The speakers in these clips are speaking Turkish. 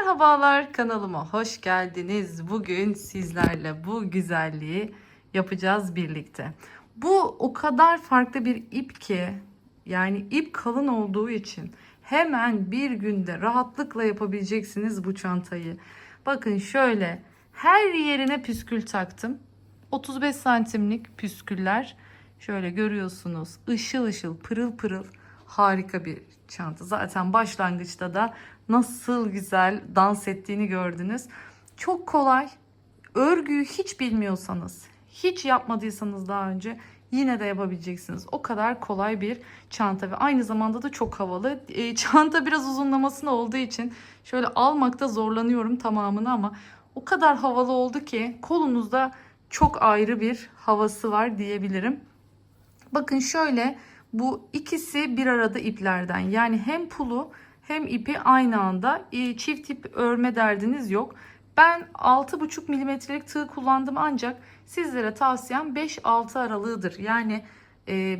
Merhabalar, kanalıma hoş geldiniz. Bugün sizlerle bu güzelliği yapacağız birlikte. Bu o kadar farklı bir ip ki, yani ip kalın olduğu için hemen bir günde rahatlıkla yapabileceksiniz bu çantayı. Bakın şöyle her yerine püskül taktım. 35 santimlik püsküller. Şöyle görüyorsunuz, ışıl ışıl, pırıl pırıl, harika bir çanta. Zaten başlangıçta da nasıl güzel dans ettiğini gördünüz. Çok kolay. Örgüyü hiç bilmiyorsanız, hiç yapmadıysanız daha önce yine de yapabileceksiniz. O kadar kolay bir çanta ve aynı zamanda da çok havalı. Çanta biraz uzunlamasına olduğu için şöyle almakta zorlanıyorum tamamını, ama o kadar havalı oldu ki kolunuzda çok ayrı bir havası var diyebilirim. Bakın şöyle, bu ikisi bir arada iplerden, yani hem pulu hem ipi aynı anda, çift ip örme derdiniz yok. Ben 6,5 milimetrelik tığ kullandım, ancak sizlere tavsiyem 5-6 aralığıdır. Yani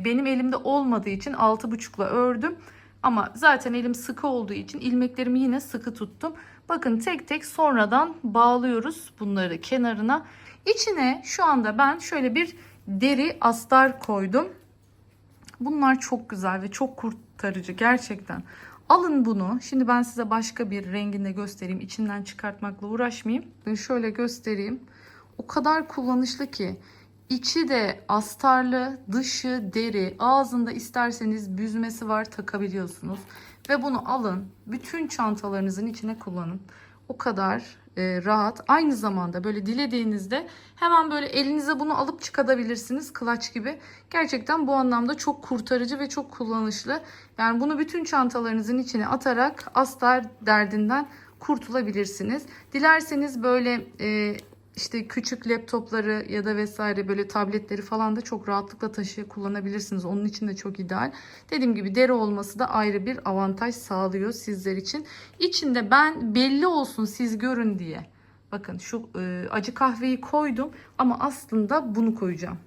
benim elimde olmadığı için 6,5 ile ördüm. Ama zaten elim sıkı olduğu için ilmeklerimi yine sıkı tuttum. Bakın tek tek sonradan bağlıyoruz bunları kenarına. İçine şu anda ben şöyle bir deri astar koydum. Bunlar çok güzel ve çok kurtarıcı gerçekten. Alın bunu. Şimdi ben size başka bir renginde göstereyim. İçinden çıkartmakla uğraşmayayım. Şöyle göstereyim. O kadar kullanışlı ki. İçi de astarlı, dışı deri. Ağzında isterseniz büzmesi var, takabiliyorsunuz. Ve bunu alın, bütün çantalarınızın içine kullanın. O kadar rahat. Aynı zamanda böyle dilediğinizde hemen böyle elinize bunu alıp çıkartabilirsiniz, kılaç gibi. Gerçekten bu anlamda çok kurtarıcı ve çok kullanışlı. Yani bunu bütün çantalarınızın içine atarak astar derdinden kurtulabilirsiniz. Dilerseniz böyle işte küçük laptopları ya da vesaire böyle tabletleri falan da çok rahatlıkla kullanabilirsiniz. Onun için de çok ideal. Dediğim gibi deri olması da ayrı bir avantaj sağlıyor sizler için. İçinde ben belli olsun, siz görün diye. Bakın şu acı kahveyi koydum ama aslında bunu koyacağım.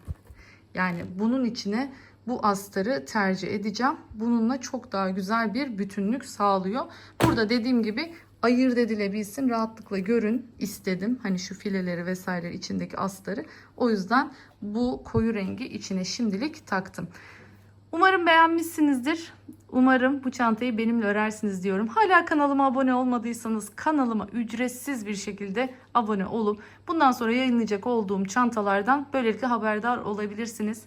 Yani bunun içine bu astarı tercih edeceğim. Bununla çok daha güzel bir bütünlük sağlıyor. Burada dediğim gibi ayırt edilebilsin, rahatlıkla görün istedim. Hani şu fileleri vesaire, içindeki astarı. O yüzden bu koyu rengi içine şimdilik taktım. Umarım beğenmişsinizdir. Umarım bu çantayı benimle örersiniz diyorum. Hala kanalıma abone olmadıysanız kanalıma ücretsiz bir şekilde abone olup bundan sonra yayınlayacak olduğum çantalardan böylelikle haberdar olabilirsiniz.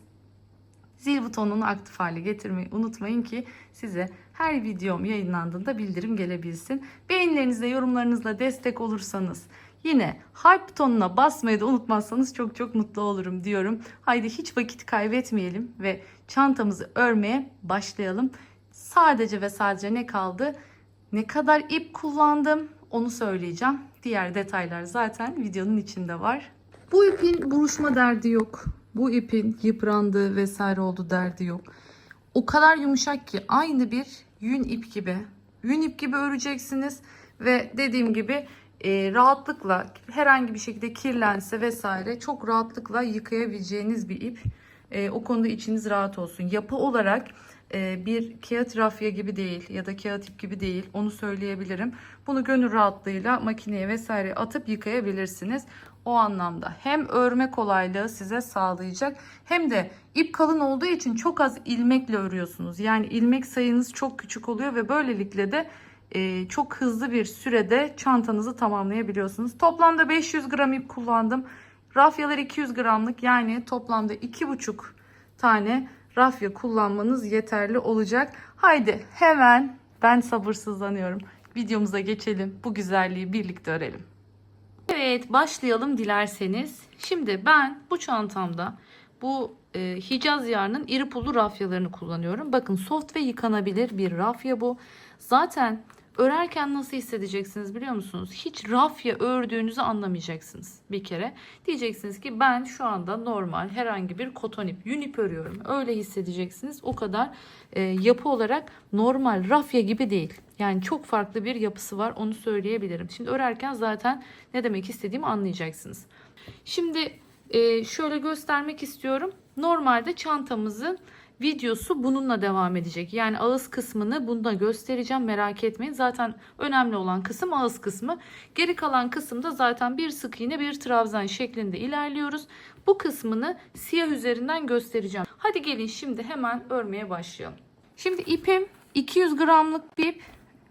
Zil butonunu aktif hale getirmeyi unutmayın ki size her videom yayınlandığında bildirim gelebilsin. Beğenilerinizle, yorumlarınızla destek olursanız, yine hype butonuna basmayı da unutmazsanız çok çok mutlu olurum diyorum. Haydi hiç vakit kaybetmeyelim ve çantamızı örmeye başlayalım. Sadece ve sadece ne kaldı? Ne kadar ip kullandım onu söyleyeceğim. Diğer detaylar zaten videonun içinde var. Bu ipin buruşma derdi yok. Bu ipin yıprandığı vesaire oldu derdi yok. O kadar yumuşak ki aynı bir yün ip gibi. Yün ip gibi öreceksiniz ve dediğim gibi rahatlıkla, herhangi bir şekilde kirlense vesaire çok rahatlıkla yıkayabileceğiniz bir ip. O konuda içiniz rahat olsun. Yapı olarak bir kağıt rafya gibi değil ya da kağıt ip gibi değil, onu söyleyebilirim. Bunu gönül rahatlığıyla makineye vesaire atıp yıkayabilirsiniz. O anlamda hem örme kolaylığı size sağlayacak, hem de ip kalın olduğu için çok az ilmekle örüyorsunuz. Yani ilmek sayınız çok küçük oluyor ve böylelikle de çok hızlı bir sürede çantanızı tamamlayabiliyorsunuz. Toplamda 500 gram ip kullandım. Rafyalar 200 gramlık, yani toplamda 2,5 tane rafya kullanmanız yeterli olacak. Haydi hemen, ben sabırsızlanıyorum. Videomuza geçelim. Bu güzelliği birlikte örelim. Evet, başlayalım dilerseniz. Şimdi ben bu çantamda bu Hicaz yarnının iri pullu rafyalarını kullanıyorum. Bakın soft ve yıkanabilir bir rafya bu. Zaten örerken nasıl hissedeceksiniz biliyor musunuz? Hiç rafya ördüğünüzü anlamayacaksınız bir kere. Diyeceksiniz ki ben şu anda normal herhangi bir koton ip, yün ip örüyorum. Öyle hissedeceksiniz. O kadar yapı olarak normal rafya gibi değil. Yani çok farklı bir yapısı var, onu söyleyebilirim. Şimdi örerken zaten ne demek istediğimi anlayacaksınız. Şimdi şöyle göstermek istiyorum. Normalde çantamızın videosu bununla devam edecek. Yani ağız kısmını bunda göstereceğim, merak etmeyin. Zaten önemli olan kısım ağız kısmı. Geri kalan kısımda zaten bir sık iğne bir trabzan şeklinde ilerliyoruz. Bu kısmını siyah üzerinden göstereceğim. Hadi gelin şimdi hemen örmeye başlayalım. Şimdi ipim 200 gramlık bir ip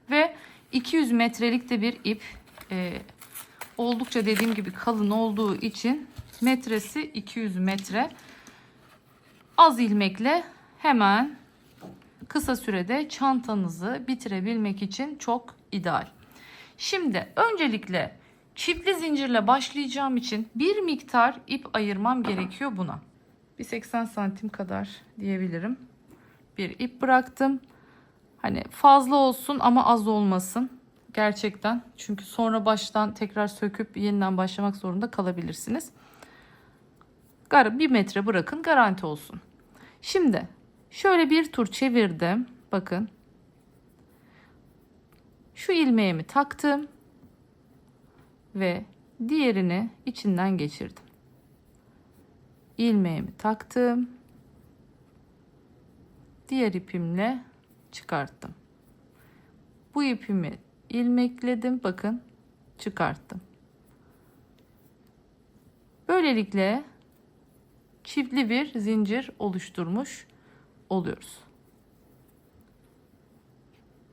ve 200 metrelik de bir ip. Oldukça dediğim gibi kalın olduğu için metresi 200 metre. Az ilmekle hemen kısa sürede çantanızı bitirebilmek için çok ideal. Şimdi öncelikle çiftli zincirle başlayacağım için bir miktar ip ayırmam gerekiyor buna. Bir 80 santim kadar diyebilirim. Bir ip bıraktım. Hani fazla olsun ama az olmasın. Gerçekten. Çünkü sonra baştan tekrar söküp yeniden başlamak zorunda kalabilirsiniz. 1 metre bırakın, garanti olsun. Şimdi şöyle bir tur çevirdim. Bakın. Şu ilmeğimi taktım. Ve diğerini içinden geçirdim. İlmeğimi taktım. Diğer ipimle çıkarttım. Bu ipimi ilmekledim. Bakın, çıkarttım. Böylelikle çiftli bir zincir oluşturmuş oluyoruz.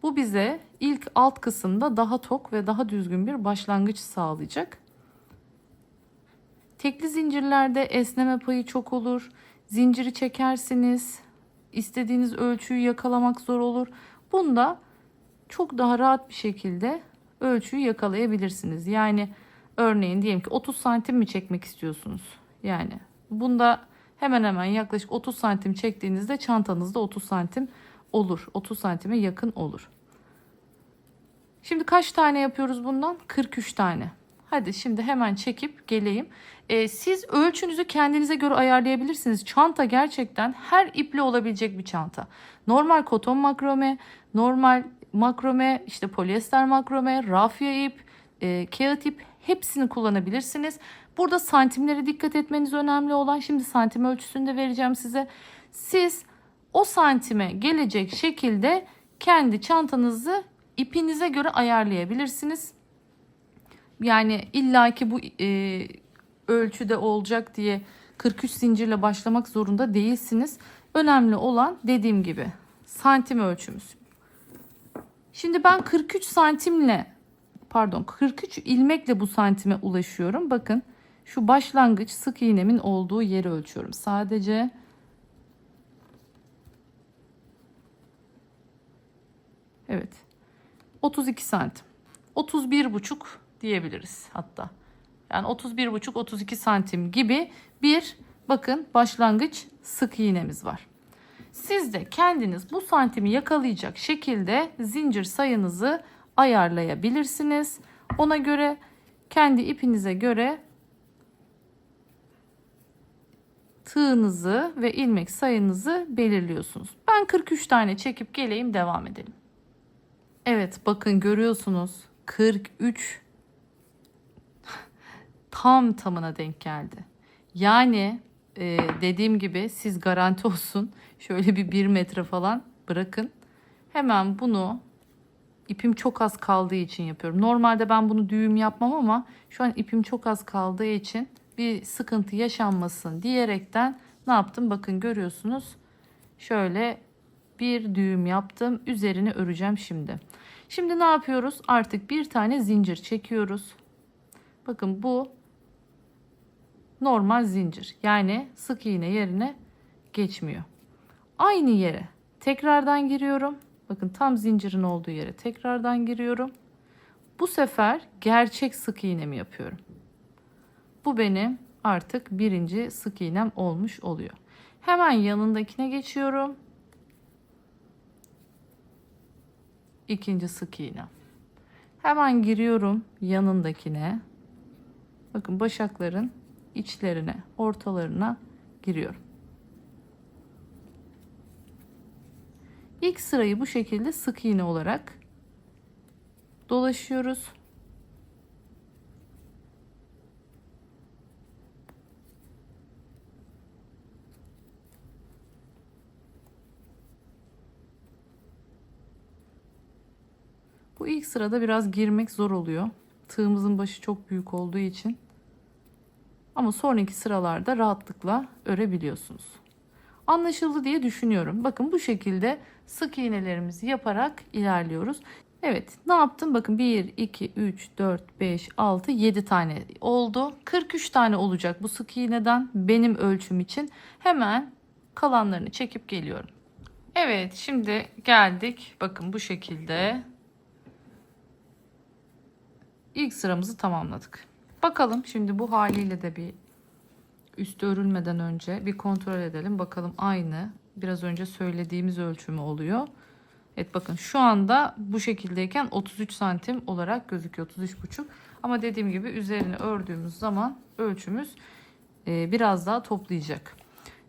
Bu bize ilk alt kısımda daha tok ve daha düzgün bir başlangıç sağlayacak. Tekli zincirlerde esneme payı çok olur. Zinciri çekersiniz. İstediğiniz ölçüyü yakalamak zor olur. Bunda çok daha rahat bir şekilde ölçüyü yakalayabilirsiniz. Yani örneğin diyelim ki 30 santim mi çekmek istiyorsunuz? Yani bunda hemen hemen yaklaşık 30 santim çektiğinizde çantanızda 30 santim olur. 30 santime yakın olur. Şimdi kaç tane yapıyoruz bundan? 43 tane. Hadi şimdi hemen çekip geleyim. Siz ölçünüzü kendinize göre ayarlayabilirsiniz. Çanta gerçekten her iple olabilecek bir çanta. Normal koton makrome, normal makrome, işte polyester makrome, rafya ip, kağıt ip, hepsini kullanabilirsiniz. Burada santimlere dikkat etmeniz önemli olan. Şimdi santim ölçüsünü de vereceğim size. Siz o santime gelecek şekilde kendi çantanızı ipinize göre ayarlayabilirsiniz. Yani illaki bu ölçüde olacak diye 43 zincirle başlamak zorunda değilsiniz. Önemli olan dediğim gibi santim ölçümüz. Şimdi ben 43 ilmekle bu santime ulaşıyorum. Bakın şu başlangıç sık iğnemin olduğu yeri ölçüyorum. Sadece evet 32 santim. 31,5 diyebiliriz hatta. Yani 31,5-32 santim gibi bir bakın başlangıç sık iğnemiz var. Siz de kendiniz bu santimi yakalayacak şekilde zincir sayınızı ayarlayabilirsiniz. Ona göre kendi ipinize göre tığınızı ve ilmek sayınızı belirliyorsunuz. Ben 43 tane çekip geleyim, devam edelim. Evet, bakın görüyorsunuz 43 tam tamına denk geldi. Yani dediğim gibi siz garanti olsun şöyle bir metre falan bırakın. Hemen bunu ipim çok az kaldığı için yapıyorum. Normalde ben bunu düğüm yapmam ama şu an ipim çok az kaldığı için bir sıkıntı yaşanmasın diyerekten ne yaptım? Bakın görüyorsunuz. Şöyle bir düğüm yaptım. Üzerini öreceğim şimdi. Şimdi ne yapıyoruz? Artık bir tane zincir çekiyoruz. Bakın bu normal zincir. Yani sık iğne yerine geçmiyor. Aynı yere tekrardan giriyorum. Bakın tam zincirin olduğu yere tekrardan giriyorum. Bu sefer gerçek sık iğnemi yapıyorum. Bu benim artık birinci sık iğnem olmuş oluyor. Hemen yanındakine geçiyorum. İkinci sık iğnem. Hemen giriyorum yanındakine. Bakın başakların içlerine, ortalarına giriyorum. İlk sırayı bu şekilde sık iğne olarak dolaşıyoruz. Bu ilk sırada biraz girmek zor oluyor. Tığımızın başı çok büyük olduğu için. Ama sonraki sıralarda rahatlıkla örebiliyorsunuz. Anlaşıldı diye düşünüyorum. Bakın bu şekilde sık iğnelerimizi yaparak ilerliyoruz. Evet, ne yaptım? Bakın 1, 2, 3, 4, 5, 6, 7 tane oldu. 43 tane olacak bu sık iğneden benim ölçüm için. Hemen kalanlarını çekip geliyorum. Evet, şimdi geldik. Bakın bu şekilde ilk sıramızı tamamladık. Bakalım şimdi bu haliyle de bir üstü örülmeden önce bir kontrol edelim. Bakalım aynı biraz önce söylediğimiz ölçümü oluyor. Evet, bakın şu anda bu şekildeyken 33 santim olarak gözüküyor. 33,5. Ama dediğim gibi üzerine ördüğümüz zaman ölçümüz biraz daha toplayacak.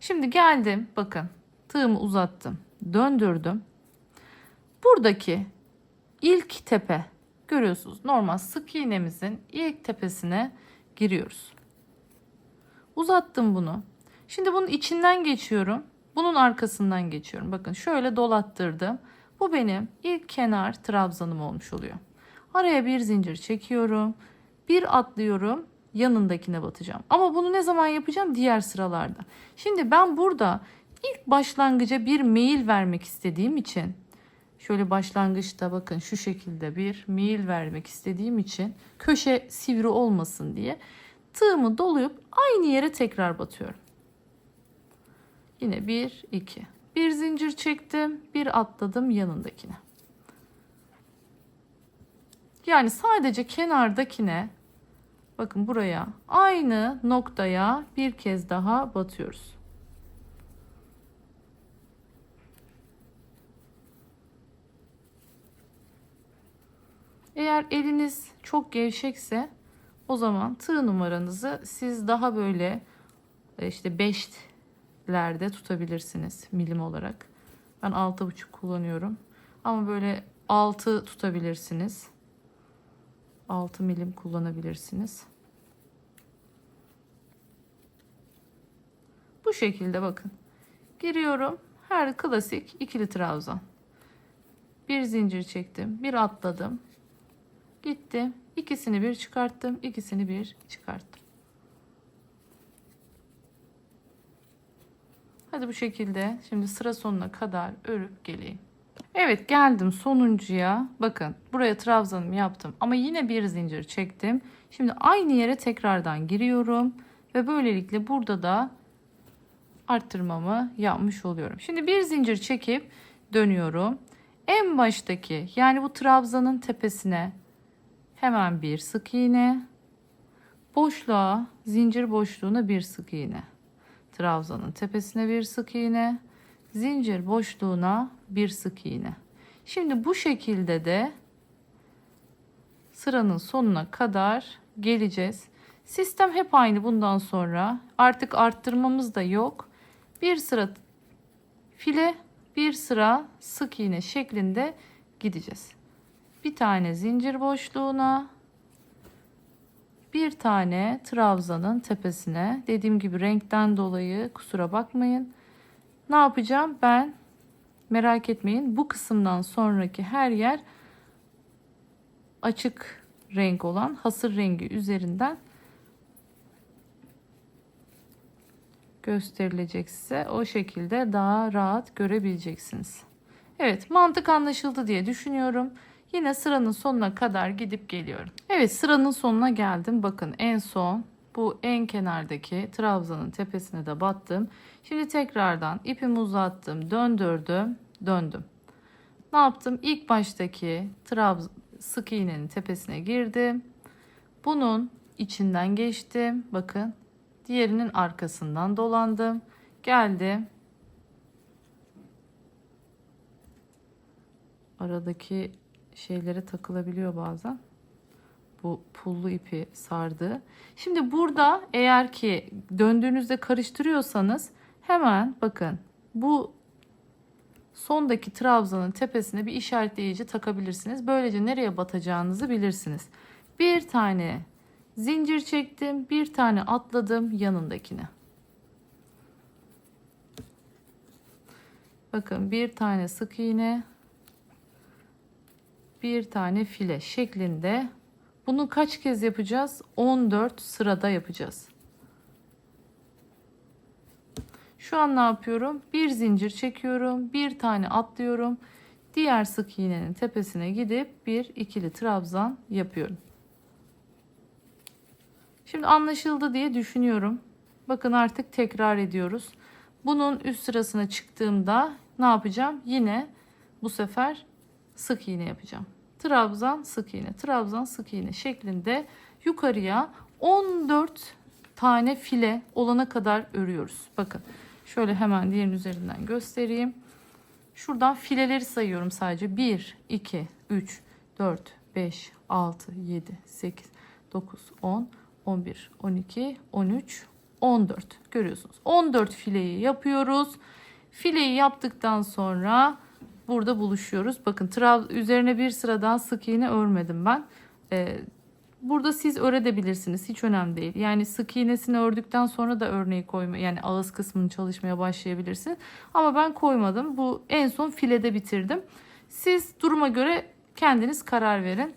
Şimdi geldim. Bakın tığımı uzattım. Döndürdüm. Buradaki ilk tepe görüyorsunuz. Normal sık iğnemizin ilk tepesine giriyoruz. Uzattım bunu. Şimdi bunun içinden geçiyorum. Bunun arkasından geçiyorum. Bakın şöyle dolattırdım. Bu benim ilk kenar trabzanım olmuş oluyor. Araya bir zincir çekiyorum. Bir atlıyorum. Yanındakine batacağım. Ama bunu ne zaman yapacağım? Diğer sıralarda. Şimdi ben burada ilk başlangıca bir meyil vermek istediğim için şöyle başlangıçta bakın şu şekilde bir meyil vermek istediğim için köşe sivri olmasın diye tığımı doluyup aynı yere tekrar batıyorum. Yine 1, 2. Bir zincir çektim. Bir atladım yanındakine. Yani sadece kenardakine bakın buraya aynı noktaya bir kez daha batıyoruz. Eğer eliniz çok gevşekse o zaman tığ numaranızı siz daha böyle işte 5'lerde tutabilirsiniz milim olarak. Ben 6,5 kullanıyorum. Ama böyle 6 tutabilirsiniz. 6 milim kullanabilirsiniz. Bu şekilde bakın. Giriyorum. Her klasik ikili trabzan. Bir zincir çektim. Bir atladım. Gittim. İkisini bir çıkarttım. İkisini bir çıkarttım. Hadi bu şekilde şimdi sıra sonuna kadar örüp geleyim. Evet, geldim sonuncuya. Bakın buraya trabzanımı yaptım ama yine bir zincir çektim. Şimdi aynı yere tekrardan giriyorum ve böylelikle burada da arttırmamı yapmış oluyorum. Şimdi bir zincir çekip dönüyorum. En baştaki yani bu trabzanın tepesine hemen bir sık iğne, boşluğa, zincir boşluğuna bir sık iğne. Trabzanın tepesine bir sık iğne, zincir boşluğuna bir sık iğne. Şimdi bu şekilde de sıranın sonuna kadar geleceğiz. Sistem hep aynı bundan sonra. Artık arttırmamız da yok. Bir sıra file, bir sıra sık iğne şeklinde gideceğiz. Bir tane zincir boşluğuna, bir tane trabzanın tepesine. Dediğim gibi renkten dolayı kusura bakmayın. Ne yapacağım? Ben merak etmeyin. Bu kısımdan sonraki her yer açık renk olan hasır rengi üzerinden gösterilecek size. O şekilde daha rahat görebileceksiniz. Evet, mantık anlaşıldı diye düşünüyorum. Yine sıranın sonuna kadar gidip geliyorum. Evet, sıranın sonuna geldim. Bakın en son bu en kenardaki trabzanın tepesine de battım. Şimdi tekrardan ipimi uzattım, döndürdüm, döndüm. Ne yaptım? İlk baştaki sık iğnenin tepesine girdim. Bunun içinden geçtim. Bakın. Diğerinin arkasından dolandım. Geldim. Aradaki şeylere takılabiliyor bazen. Bu pullu ipi sardı. Şimdi burada eğer ki döndüğünüzde karıştırıyorsanız hemen bakın bu sondaki trabzanın tepesine bir işaretleyici takabilirsiniz. Böylece nereye batacağınızı bilirsiniz. Bir tane zincir çektim, bir tane atladım yanındakine. Bakın bir tane sık iğne, bir tane file şeklinde. Bunu kaç kez yapacağız? 14 sırada yapacağız. Şu an ne yapıyorum? Bir zincir çekiyorum, bir tane atlıyorum. Diğer sık iğnenin tepesine gidip bir ikili trabzan yapıyorum. Şimdi anlaşıldı diye düşünüyorum. Bakın artık tekrar ediyoruz. Bunun üst sırasına çıktığımda ne yapacağım? Yine bu sefer sık iğne yapacağım. Trabzan, sık iğne, trabzan, sık iğne şeklinde yukarıya 14 tane file olana kadar örüyoruz. Bakın şöyle hemen diğerinin üzerinden göstereyim. Şuradan fileleri sayıyorum sadece. 1, 2, 3, 4, 5, 6, 7, 8, 9, 10, 11, 12, 13, 14. Görüyorsunuz. 14 fileyi yapıyoruz. Fileyi yaptıktan sonra burada buluşuyoruz. Bakın üzerine bir sıradan sık iğne örmedim ben. Burada siz örebilirsiniz. Hiç önemli değil. Yani sık iğnesini ördükten sonra da örneği koyma, yani ağız kısmını çalışmaya başlayabilirsiniz. Ama ben koymadım. Bu en son filede bitirdim. Siz duruma göre kendiniz karar verin.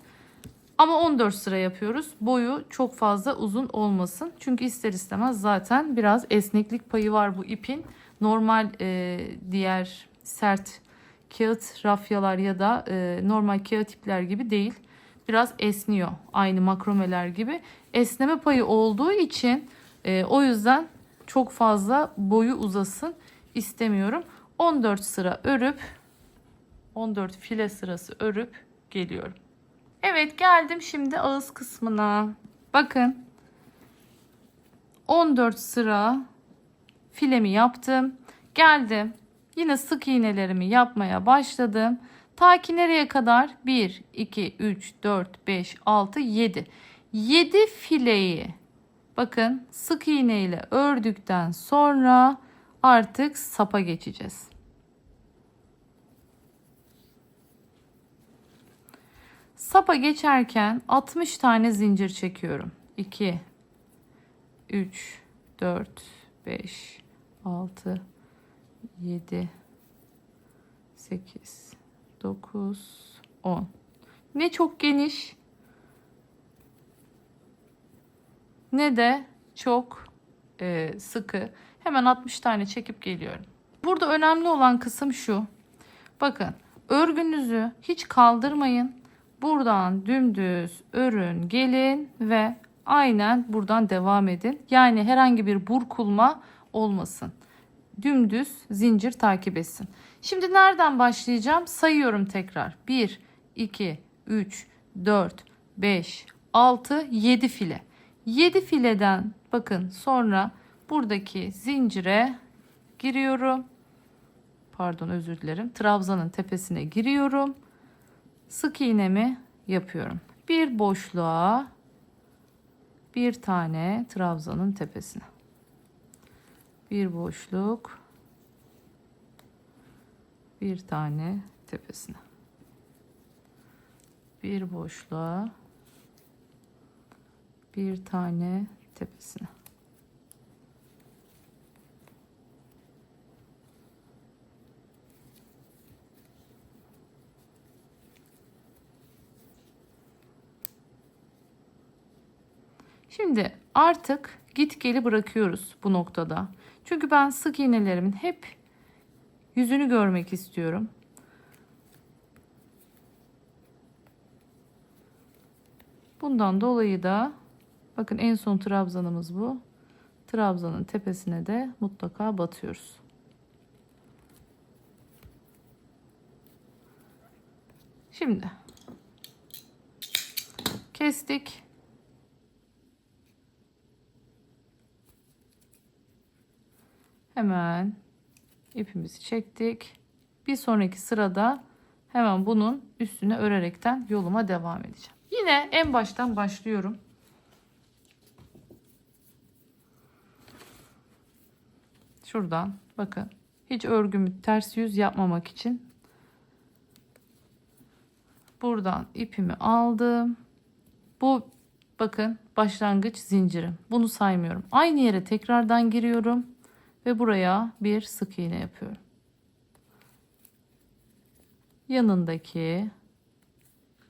Ama 14 sıra yapıyoruz. Boyu çok fazla uzun olmasın. Çünkü ister istemez zaten biraz esneklik payı var bu ipin. Normal diğer sert kağıt rafyalar ya da normal kağıt ipler gibi değil. Biraz esniyor. Aynı makromeler gibi. Esneme payı olduğu için o yüzden çok fazla boyu uzasın istemiyorum. 14 sıra örüp 14 file sırası örüp geliyorum. Evet, geldim şimdi ağız kısmına. Bakın 14 sıra filemi yaptım. Geldim. Yine sık iğnelerimi yapmaya başladım. Ta ki nereye kadar? 1, 2, 3, 4, 5, 6, 7. 7 fileyi bakın sık iğne ile ördükten sonra artık sapa geçeceğiz. Sapa geçerken 60 tane zincir çekiyorum. 2, 3, 4, 5, 6, 7, 8, 9, 10. Ne çok geniş ne de çok sıkı. Hemen 60 tane çekip geliyorum. Burada önemli olan kısım şu. Bakın örgünüzü hiç kaldırmayın. Buradan dümdüz örün gelin ve aynen buradan devam edin. Yani herhangi bir burkulma olmasın. Dümdüz zincir takip etsin. Şimdi nereden başlayacağım? Sayıyorum tekrar. 1, 2, 3, 4, 5, 6, 7 file. 7 fileden bakın sonra buradaki zincire giriyorum. Pardon, özür dilerim. Trabzanın tepesine giriyorum. Sık iğnemi yapıyorum. Bir boşluğa bir tane trabzanın tepesine. Bir boşluk, bir tane tepesine. Bir boşluğa bir tane tepesine. Şimdi artık git geli bırakıyoruz bu noktada. Çünkü ben sık iğnelerimin hep yüzünü görmek istiyorum. Bundan dolayı da bakın en son trabzanımız bu. Trabzanın tepesine de mutlaka batıyoruz. Şimdi kestik. Hemen ipimizi çektik. Bir sonraki sırada hemen bunun üstüne örerekten yoluma devam edeceğim. Yine en baştan başlıyorum. Şuradan bakın. Hiç örgümü ters yüz yapmamak için buradan ipimi aldım. Bu bakın başlangıç zincirim. Bunu saymıyorum. Aynı yere tekrardan giriyorum ve buraya bir sık iğne yapıyorum. Yanındaki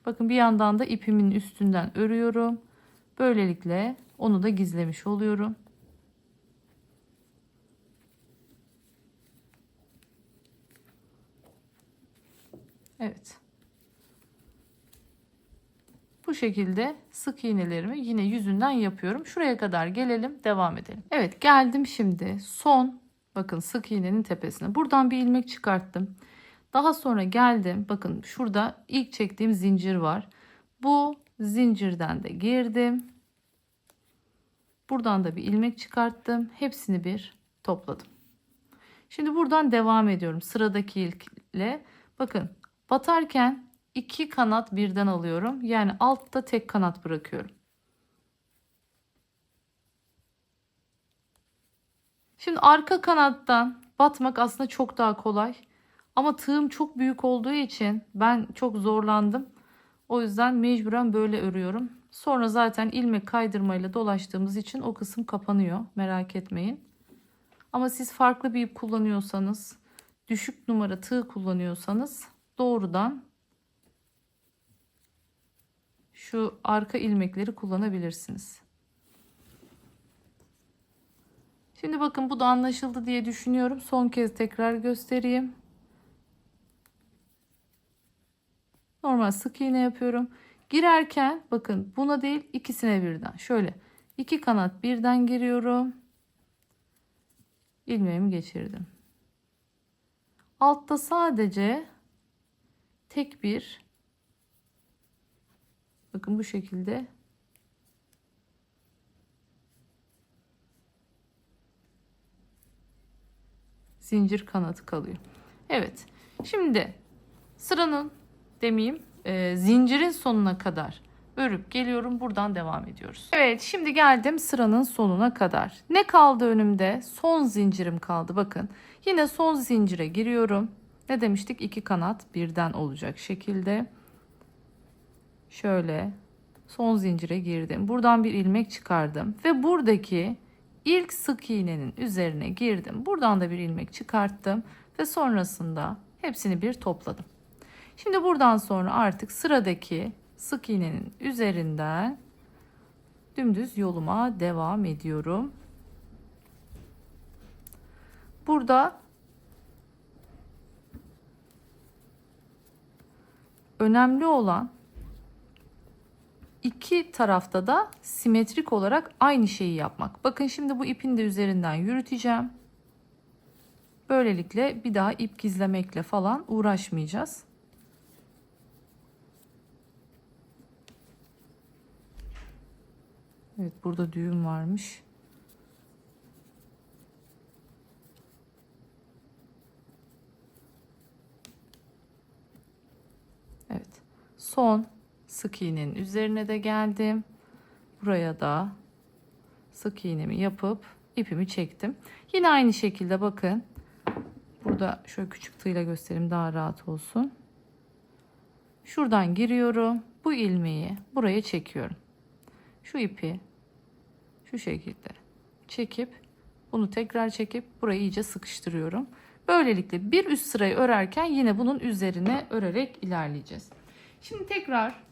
Bakın bir yandan da ipimin üstünden örüyorum. Böylelikle onu da gizlemiş oluyorum. Evet. Bu şekilde sık iğnelerimi yine yüzünden yapıyorum. Şuraya kadar gelelim, devam edelim. Evet, geldim şimdi son, bakın sık iğnenin tepesine. Buradan bir ilmek çıkarttım. Daha sonra geldim. Bakın şurada ilk çektiğim zincir var. Bu zincirden de girdim. Buradan da bir ilmek çıkarttım. Hepsini bir topladım. Şimdi buradan devam ediyorum. Sıradaki ilkle. Bakın batarken 2 kanat birden alıyorum. Yani altta tek kanat bırakıyorum. Şimdi arka kanattan batmak aslında çok daha kolay. Ama tığım çok büyük olduğu için ben çok zorlandım. O yüzden mecburen böyle örüyorum. Sonra zaten ilmek kaydırmayla dolaştığımız için o kısım kapanıyor. Merak etmeyin. Ama siz farklı bir ip kullanıyorsanız, düşük numara tığ kullanıyorsanız doğrudan şu arka ilmekleri kullanabilirsiniz. Şimdi bakın bu da anlaşıldı diye düşünüyorum. Son kez tekrar göstereyim. Normal sık iğne yapıyorum. Girerken bakın buna değil ikisine birden. Şöyle 2 kanat birden giriyorum. İlmeğimi geçirdim. Altta sadece tek bir, bakın bu şekilde zincir kanatı kalıyor. Evet. Şimdi sıranın demeyeyim zincirin sonuna kadar örüp geliyorum. Buradan devam ediyoruz. Evet, şimdi geldim sıranın sonuna kadar. Ne kaldı önümde? Son zincirim kaldı. Bakın yine son zincire giriyorum. Ne demiştik? 2 kanat birden olacak şekilde. Şöyle son zincire girdim. Buradan bir ilmek çıkardım ve buradaki ilk sık iğnenin üzerine girdim. Buradan da bir ilmek çıkarttım ve sonrasında hepsini bir topladım. Şimdi buradan sonra artık sıradaki sık iğnenin üzerinden dümdüz yoluma devam ediyorum. Burada önemli olan İki tarafta da simetrik olarak aynı şeyi yapmak. Bakın şimdi bu ipin de üzerinden yürüteceğim. Böylelikle bir daha ip gizlemekle falan uğraşmayacağız. Evet, burada düğüm varmış. Evet. Son sık iğnenin üzerine de geldim. Buraya da sık iğnemi yapıp ipimi çektim. Yine aynı şekilde bakın. Burada şöyle küçük tığla göstereyim daha rahat olsun. Şuradan giriyorum. Bu ilmeği buraya çekiyorum. Şu ipi şu şekilde çekip bunu tekrar çekip burayı iyice sıkıştırıyorum. Böylelikle bir üst sırayı örerken yine bunun üzerine örerek ilerleyeceğiz. Şimdi tekrar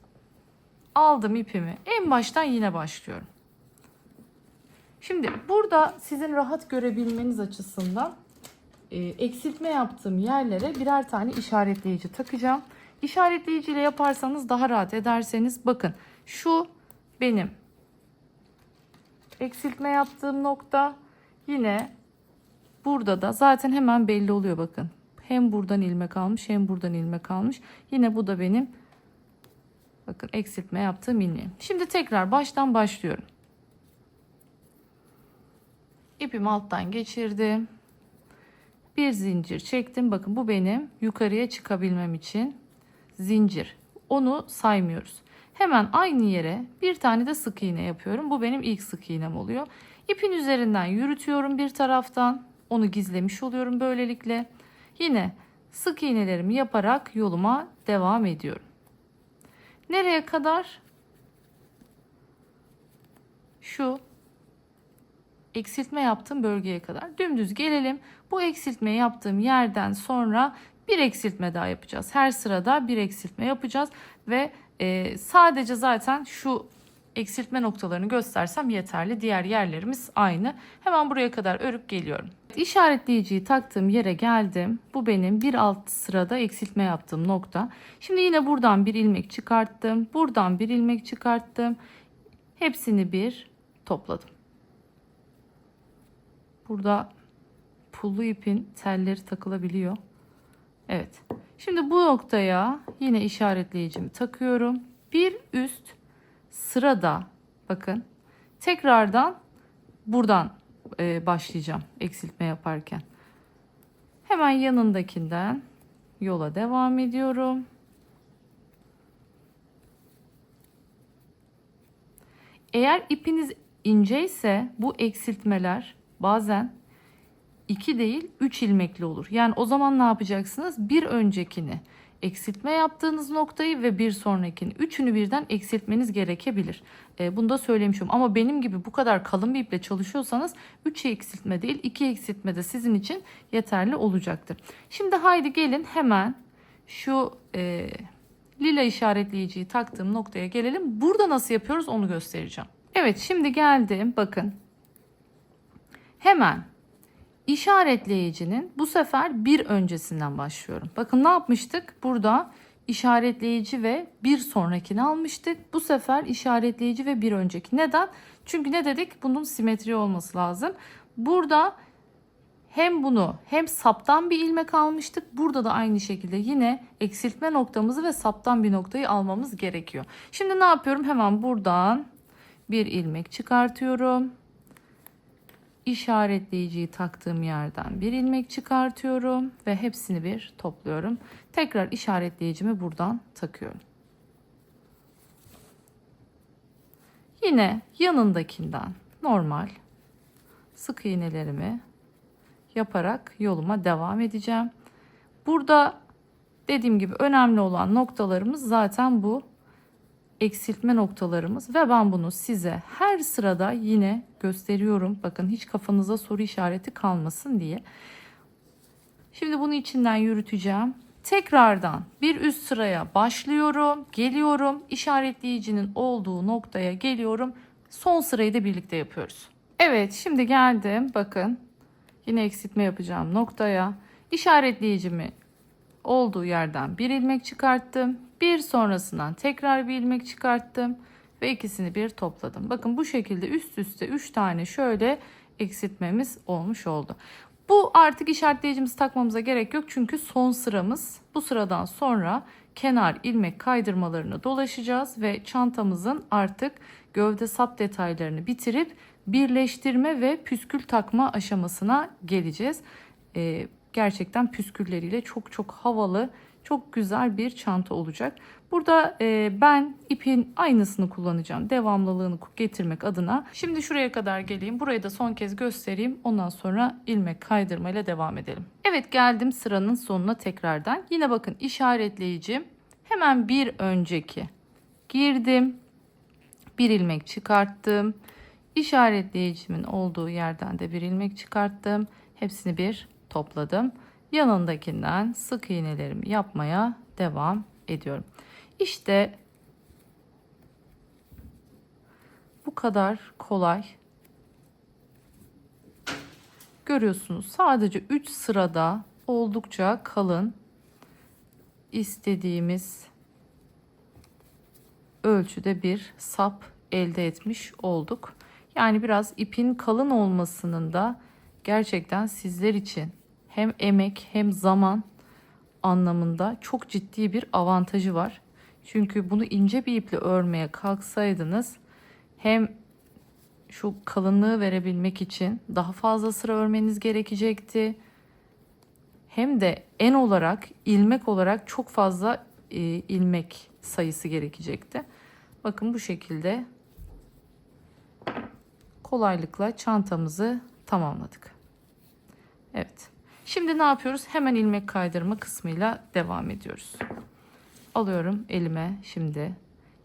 aldım ipimi. En baştan yine başlıyorum. Şimdi burada sizin rahat görebilmeniz açısından eksiltme yaptığım yerlere birer tane işaretleyici takacağım. İşaretleyici ile yaparsanız daha rahat ederseniz bakın şu benim eksiltme yaptığım nokta, yine burada da zaten hemen belli oluyor bakın. Hem buradan ilmek almış hem buradan ilmek almış. Yine bu da benim bakın eksiltme yaptığım ilmeğim. Şimdi tekrar baştan başlıyorum. İpimi alttan geçirdim. Bir zincir çektim. Bakın bu benim yukarıya çıkabilmem için zincir. Onu saymıyoruz. Hemen aynı yere bir tane de sık iğne yapıyorum. Bu benim ilk sık iğnem oluyor. İpin üzerinden yürütüyorum bir taraftan. Onu gizlemiş oluyorum böylelikle. Yine sık iğnelerimi yaparak yoluma devam ediyorum. Nereye kadar? Şu eksiltme yaptığım bölgeye kadar. Dümdüz gelelim. Bu eksiltme yaptığım yerden sonra bir eksiltme daha yapacağız. Her sırada bir eksiltme yapacağız ve sadece zaten şu eksiltme noktalarını göstersem yeterli. Diğer yerlerimiz aynı. Hemen buraya kadar örüp geliyorum. İşaretleyiciyi taktığım yere geldim. Bu benim bir alt sırada eksiltme yaptığım nokta. Şimdi yine buradan bir ilmek çıkarttım. Buradan bir ilmek çıkarttım. Hepsini bir topladım. Burada pullu ipin telleri takılabiliyor. Evet. Şimdi bu noktaya yine işaretleyicimi takıyorum. Bir üst sırada bakın tekrardan buradan başlayacağım eksiltme yaparken. Hemen yanındakinden yola devam ediyorum. Eğer ipiniz ince ise bu eksiltmeler bazen 2 değil 3 ilmekli olur. Yani o zaman ne yapacaksınız? Bir öncekini eksiltme yaptığınız noktayı ve bir sonrakini, üçünü birden eksiltmeniz gerekebilir. Bunu da söylemişim. Ama benim gibi bu kadar kalın bir iple çalışıyorsanız 3 eksiltme değil 2 eksiltme de sizin için yeterli olacaktır. Şimdi haydi gelin hemen şu lila işaretleyiciyi taktığım noktaya gelelim. Burada nasıl yapıyoruz onu göstereceğim. Evet, şimdi geldim. Bakın. Hemen işaretleyicinin bu sefer bir öncesinden başlıyorum. Bakın ne yapmıştık? Burada işaretleyici ve bir sonrakini almıştık. Bu sefer işaretleyici ve bir önceki. Neden? Çünkü ne dedik? Bunun simetri olması lazım. Burada hem bunu hem saptan bir ilmek almıştık. Burada da aynı şekilde yine eksiltme noktamızı ve saptan bir noktayı almamız gerekiyor. Şimdi ne yapıyorum? Hemen buradan bir ilmek çıkartıyorum. İşaretleyiciyi taktığım yerden bir ilmek çıkartıyorum ve hepsini bir topluyorum. Tekrar işaretleyicimi buradan takıyorum. Yine yanındakinden normal sık iğnelerimi yaparak yoluma devam edeceğim. Burada dediğim gibi önemli olan noktalarımız zaten bu eksiltme noktalarımız ve ben bunu size her sırada yine gösteriyorum. Bakın hiç kafanıza soru işareti kalmasın diye. Şimdi bunu içinden yürüteceğim. Tekrardan bir üst sıraya başlıyorum, geliyorum, işaretleyicinin olduğu noktaya geliyorum. Son sırayı da birlikte yapıyoruz. Evet, şimdi geldim. Bakın yine eksiltme yapacağım noktaya. İşaretleyicimi olduğu yerden bir ilmek çıkarttım. Bir sonrasından tekrar bir ilmek çıkarttım ve ikisini bir topladım. Bakın bu şekilde üst üste 3 tane şöyle eksiltmemiz olmuş oldu. Bu artık işaretleyicimizi takmamıza gerek yok çünkü son sıramız. Bu sıradan sonra kenar ilmek kaydırmalarını dolaşacağız ve çantamızın artık gövde sap detaylarını bitirip birleştirme ve püskül takma aşamasına geleceğiz. Gerçekten püskülleriyle çok havalı, çok güzel bir çanta olacak. Burada ben ipin aynısını kullanacağım. Devamlılığını getirmek adına. Şimdi şuraya kadar geleyim. Burayı da son kez göstereyim. Ondan sonra ilmek kaydırma ile devam edelim. Evet, geldim sıranın sonuna tekrardan. Yine bakın işaretleyicim. Hemen bir önceki girdim. Bir ilmek çıkarttım. İşaretleyicimin olduğu yerden de bir ilmek çıkarttım. Hepsini bir topladım. Yanındakinden sık iğnelerimi yapmaya devam ediyorum. İşte bu kadar kolay. Görüyorsunuz sadece 3 sırada oldukça kalın istediğimiz ölçüde bir sap elde etmiş olduk. Yani biraz ipin kalın olmasının da gerçekten sizler için hem emek hem zaman anlamında çok ciddi bir avantajı var. Çünkü bunu ince bir iple örmeye kalksaydınız hem şu kalınlığı verebilmek için daha fazla sıra örmeniz gerekecekti. Hem de en olarak ilmek olarak çok fazla ilmek sayısı gerekecekti. Bakın bu şekilde kolaylıkla çantamızı tamamladık. Evet. Şimdi ne yapıyoruz? Hemen ilmek kaydırma kısmıyla devam ediyoruz. Alıyorum elime şimdi.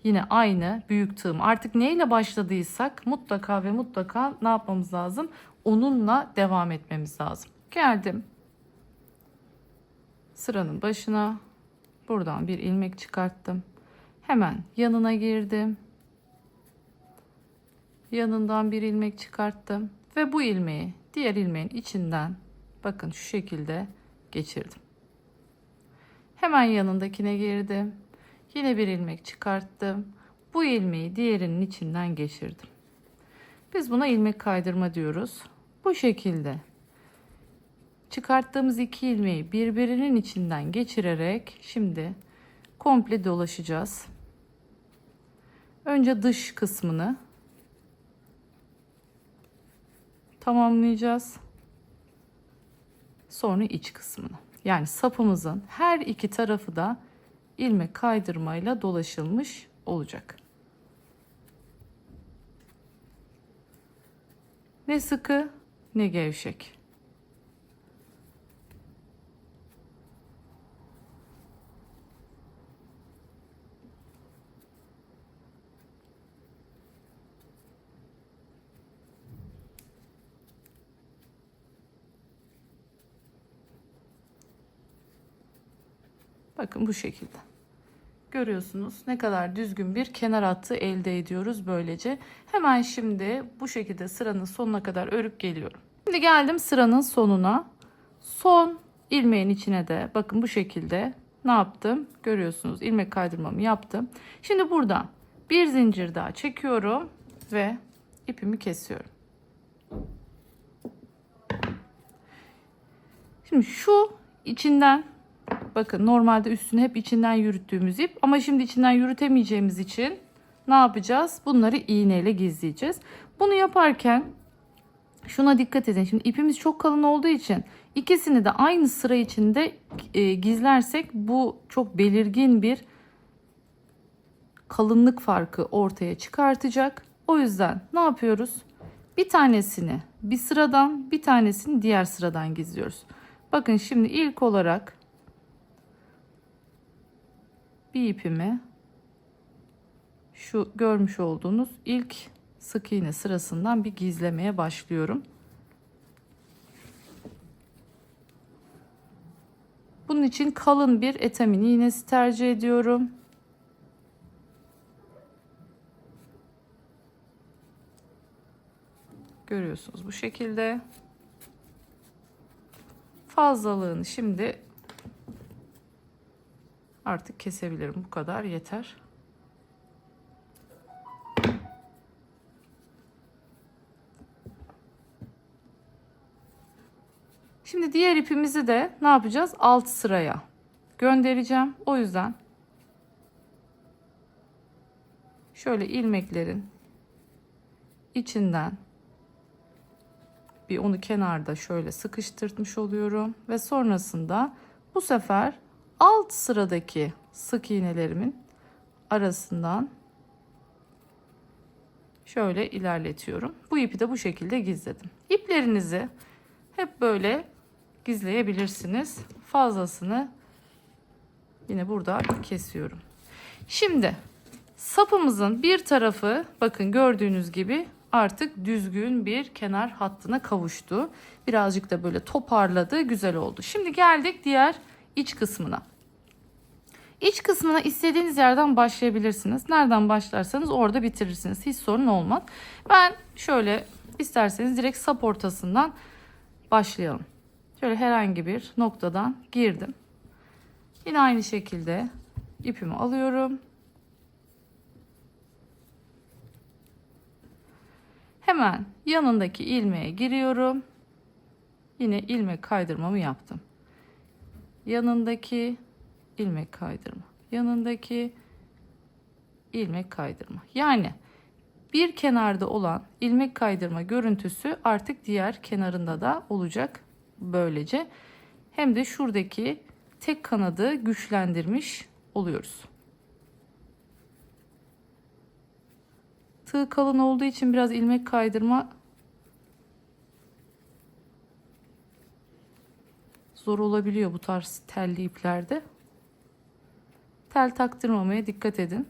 Yine aynı büyük tığım. Artık neyle başladıysak mutlaka ve mutlaka ne yapmamız lazım? Onunla devam etmemiz lazım. Geldim. sıranın başına buradan bir ilmek çıkarttım. Hemen yanına girdim. Yanından bir ilmek çıkarttım ve bu ilmeği diğer ilmeğin içinden bakın şu şekilde geçirdim. Hemen yanındakine girdim. Yine bir ilmek çıkarttım. Bu ilmeği diğerinin içinden geçirdim. Biz buna ilmek kaydırma diyoruz. Bu şekilde çıkarttığımız iki ilmeği birbirinin içinden geçirerek şimdi komple dolaşacağız. Önce dış kısmını tamamlayacağız. Sonra iç kısmını. Yani sapımızın her iki tarafı da ilmek kaydırmayla dolaşılmış olacak. Ne sıkı ne gevşek. Bakın bu şekilde. Görüyorsunuz ne kadar düzgün bir kenar hattı elde ediyoruz böylece. Hemen şimdi bu şekilde sıranın sonuna kadar örüp geliyorum. Şimdi geldim sıranın sonuna. Son ilmeğin içine de bakın bu şekilde ne yaptım? Görüyorsunuz ilmek kaydırmamı yaptım. Şimdi buradan bir zincir daha çekiyorum ve ipimi kesiyorum. Şimdi şu içinden bakın normalde üstünü hep içinden yürüttüğümüz ip ama şimdi içinden yürütemeyeceğimiz için ne yapacağız? Bunları iğneyle gizleyeceğiz. Bunu yaparken şuna dikkat edin. Şimdi ipimiz çok kalın olduğu için ikisini de aynı sıra içinde gizlersek bu çok belirgin bir kalınlık farkı ortaya çıkartacak. O yüzden ne yapıyoruz? Bir tanesini bir sıradan, bir tanesini diğer sıradan gizliyoruz. Bakın şimdi ilk olarak bir ipimi şu görmüş olduğunuz ilk sık iğne sırasından bir gizlemeye başlıyorum. Bunun için kalın bir etamin iğnesi tercih ediyorum. Görüyorsunuz bu şekilde. Fazlalığını şimdi artık kesebilirim. Bu kadar yeter. Şimdi diğer ipimizi de ne yapacağız? Alt sıraya göndereceğim. O yüzden şöyle ilmeklerin içinden bir onu kenarda şöyle sıkıştırmış oluyorum ve sonrasında bu sefer alt sıradaki sık iğnelerimin arasından şöyle ilerletiyorum. Bu ipi de bu şekilde gizledim. İplerinizi hep böyle gizleyebilirsiniz. Fazlasını yine burada kesiyorum. Şimdi sapımızın bir tarafı bakın gördüğünüz gibi artık düzgün bir kenar hattına kavuştu. Birazcık da böyle toparladı, güzel oldu. Şimdi geldik diğer iç kısmına. İç kısmına istediğiniz yerden başlayabilirsiniz. Nereden başlarsanız orada bitirirsiniz. Hiç sorun olmaz. Ben şöyle isterseniz direkt sap ortasından başlayalım. Şöyle herhangi bir noktadan girdim. Yine aynı şekilde ipimi alıyorum. Hemen yanındaki ilmeğe giriyorum. Yine ilmek kaydırmamı yaptım. Yanındaki ilmek kaydırma. Yanındaki ilmek kaydırma. Yani bir kenarda olan ilmek kaydırma görüntüsü artık diğer kenarında da olacak. Böylece hem de şuradaki tek kanadı güçlendirmiş oluyoruz. Tığ kalın olduğu için biraz ilmek kaydırma zor olabiliyor bu tarz telli iplerde. Tel taktırmamaya dikkat edin.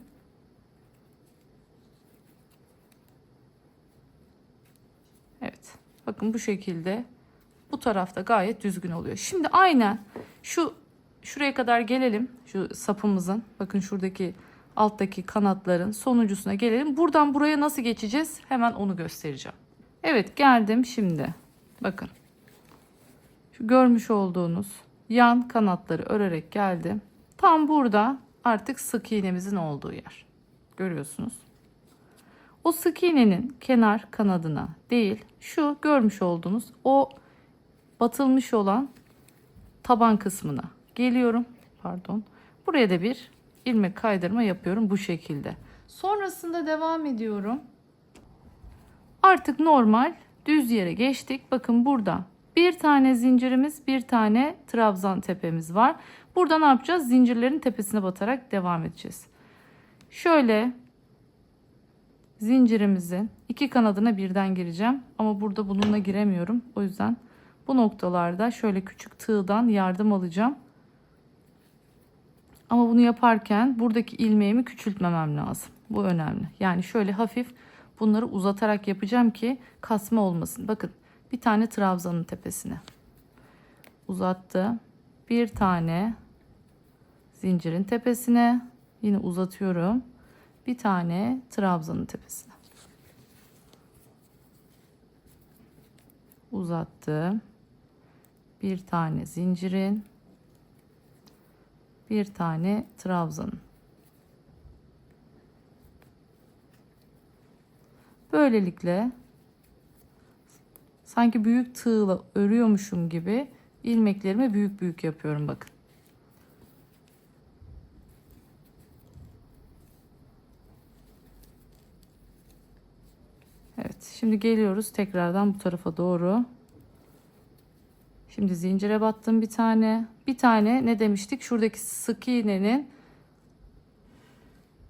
Evet. Bakın bu şekilde bu tarafta gayet düzgün oluyor. Şimdi aynen şu şuraya kadar gelelim. Şu sapımızın, bakın şuradaki alttaki kanatların sonuncusuna gelelim. Buradan buraya nasıl geçeceğiz? Hemen onu göstereceğim. Evet, geldim şimdi. Bakın. Şu görmüş olduğunuz yan kanatları örerek geldim. Tam burada artık sık iğnemizin olduğu yer. Görüyorsunuz. O sık iğnenin kenar kanadına değil, şu görmüş olduğunuz o batılmış olan taban kısmına geliyorum. Pardon. Buraya da bir ilmek kaydırma yapıyorum bu şekilde. Sonrasında devam ediyorum. Artık normal düz yere geçtik. Bakın burada bir tane zincirimiz, bir tane trabzan tepemiz var. Burada ne yapacağız? Zincirlerin tepesine batarak devam edeceğiz. Şöyle zincirimizin iki kanadına birden gireceğim. Ama burada bununla giremiyorum. O yüzden bu noktalarda şöyle küçük tığdan yardım alacağım. Ama bunu yaparken buradaki ilmeğimi küçültmemem lazım. Bu önemli. Yani şöyle hafif bunları uzatarak yapacağım ki kasma olmasın. Bakın bir tane trabzanın tepesine uzattım. Bir tane zincirin tepesine yine uzatıyorum. Bir tane trabzanın tepesine uzattım. Bir tane zincirin, bir tane trabzanın. Böylelikle sanki büyük tığla örüyormuşum gibi ilmeklerimi büyük büyük yapıyorum bakın. Evet, şimdi geliyoruz tekrardan bu tarafa doğru. Şimdi zincire battım bir tane. Bir tane ne demiştik? Şuradaki sık iğnenin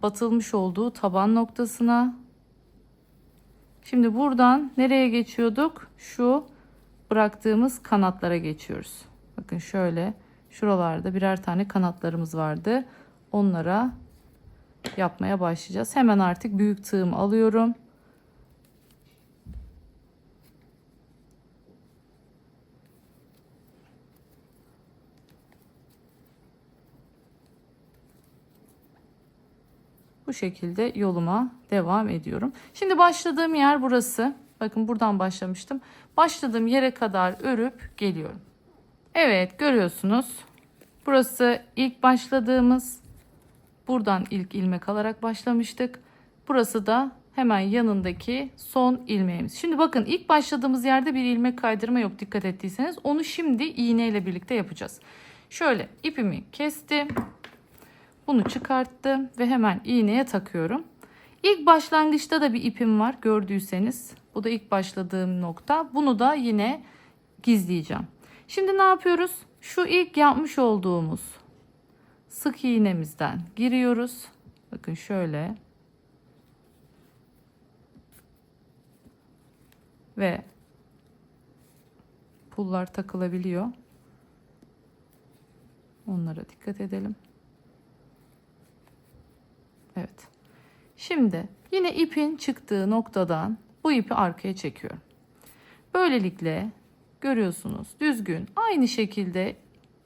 batılmış olduğu taban noktasına. Şimdi buradan nereye geçiyorduk? Şu bıraktığımız kanatlara geçiyoruz. Bakın şöyle şuralarda birer tane kanatlarımız vardı. Onlara yapmaya başlayacağız. Hemen artık büyük tığımı alıyorum. Bu şekilde yoluma devam ediyorum. Şimdi başladığım yer burası. Bakın buradan başlamıştım. Başladığım yere kadar örüp geliyorum. Evet, görüyorsunuz. Burası ilk başladığımız. Buradan ilk ilmek alarak başlamıştık. Burası da hemen yanındaki son ilmeğimiz. Şimdi bakın ilk başladığımız yerde bir ilmek kaydırma yok, dikkat ettiyseniz. Onu şimdi iğne ile birlikte yapacağız. Şöyle ipimi kestim. Bunu çıkarttım ve hemen iğneye takıyorum. İlk başlangıçta da bir ipim var gördüyseniz. Bu da ilk başladığım nokta. Bunu da yine gizleyeceğim. Şimdi ne yapıyoruz? Şu ilk yapmış olduğumuz sık iğnemizden giriyoruz. Bakın şöyle. Ve pullar takılabiliyor. Onlara dikkat edelim. Evet. Şimdi yine ipin çıktığı noktadan bu ipi arkaya çekiyorum. Böylelikle görüyorsunuz düzgün aynı şekilde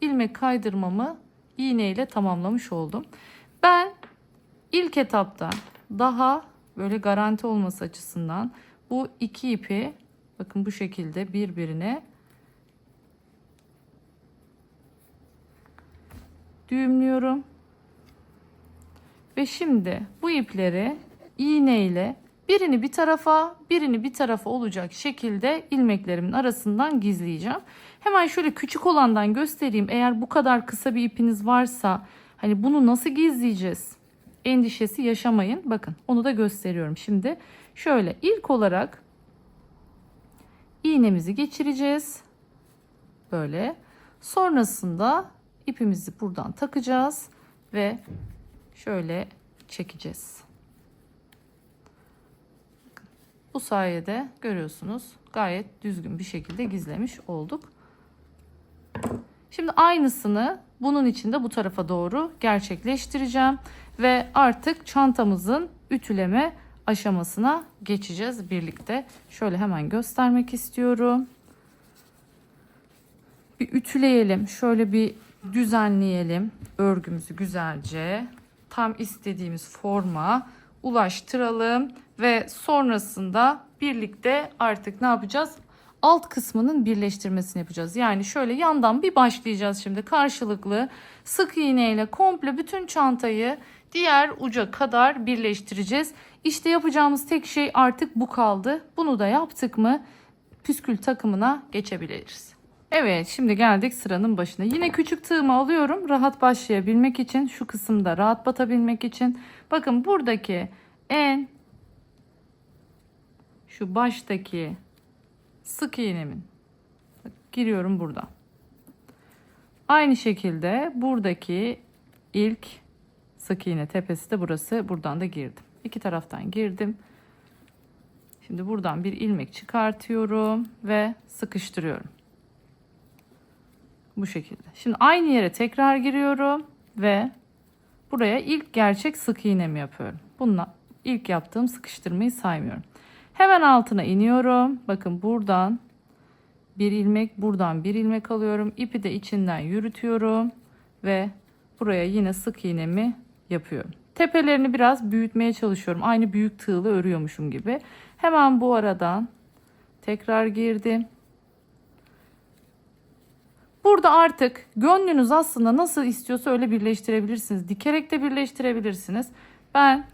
ilmek kaydırmamı iğne ile tamamlamış oldum. Ben ilk etapta daha böyle garanti olması açısından bu iki ipi bakın bu şekilde birbirine düğümlüyorum. Ve şimdi bu ipleri iğne ile birini bir tarafa, birini bir tarafa olacak şekilde ilmeklerimin arasından gizleyeceğim. Hemen şöyle küçük olandan göstereyim. Eğer bu kadar kısa bir ipiniz varsa hani bunu nasıl gizleyeceğiz? Endişesi yaşamayın. Bakın onu da gösteriyorum şimdi. Şöyle ilk olarak iğnemizi geçireceğiz. Böyle. Sonrasında ipimizi buradan takacağız ve şöyle çekeceğiz. Bu sayede görüyorsunuz gayet düzgün bir şekilde gizlemiş olduk. Şimdi aynısını bunun için de bu tarafa doğru gerçekleştireceğim ve artık çantamızın ütüleme aşamasına geçeceğiz birlikte. Şöyle hemen göstermek istiyorum. Bir ütüleyelim. Şöyle bir düzenleyelim örgümüzü güzelce. Tam istediğimiz forma ulaştıralım ve sonrasında birlikte artık ne yapacağız? Alt kısmının birleştirmesini yapacağız. Yani şöyle yandan bir başlayacağız şimdi karşılıklı sık iğneyle komple bütün çantayı diğer uca kadar birleştireceğiz. İşte yapacağımız tek şey artık bu kaldı. Bunu da yaptık mı püskül takımına geçebiliriz. Evet, şimdi geldik sıranın başına. Yine küçük tığımı alıyorum rahat başlayabilmek için, şu kısımda rahat batabilmek için. Bakın buradaki şu baştaki sık iğnemin giriyorum burada. Aynı şekilde buradaki ilk sık iğne tepesi de burası. Buradan da girdim. İki taraftan girdim. Şimdi buradan bir ilmek çıkartıyorum ve sıkıştırıyorum. Bu şekilde. Şimdi aynı yere tekrar giriyorum ve buraya ilk gerçek sık iğnemi yapıyorum. Bununla ilk yaptığım sıkıştırmayı saymıyorum. Hemen altına iniyorum. Bakın buradan bir ilmek, buradan bir ilmek alıyorum. İpi de içinden yürütüyorum ve buraya yine sık iğnemi yapıyorum. Tepelerini biraz büyütmeye çalışıyorum. Aynı büyük tığlı örüyormuşum gibi. Hemen bu aradan tekrar girdim. Burada artık gönlünüz aslında nasıl istiyorsa öyle birleştirebilirsiniz. Dikerek de birleştirebilirsiniz. Ben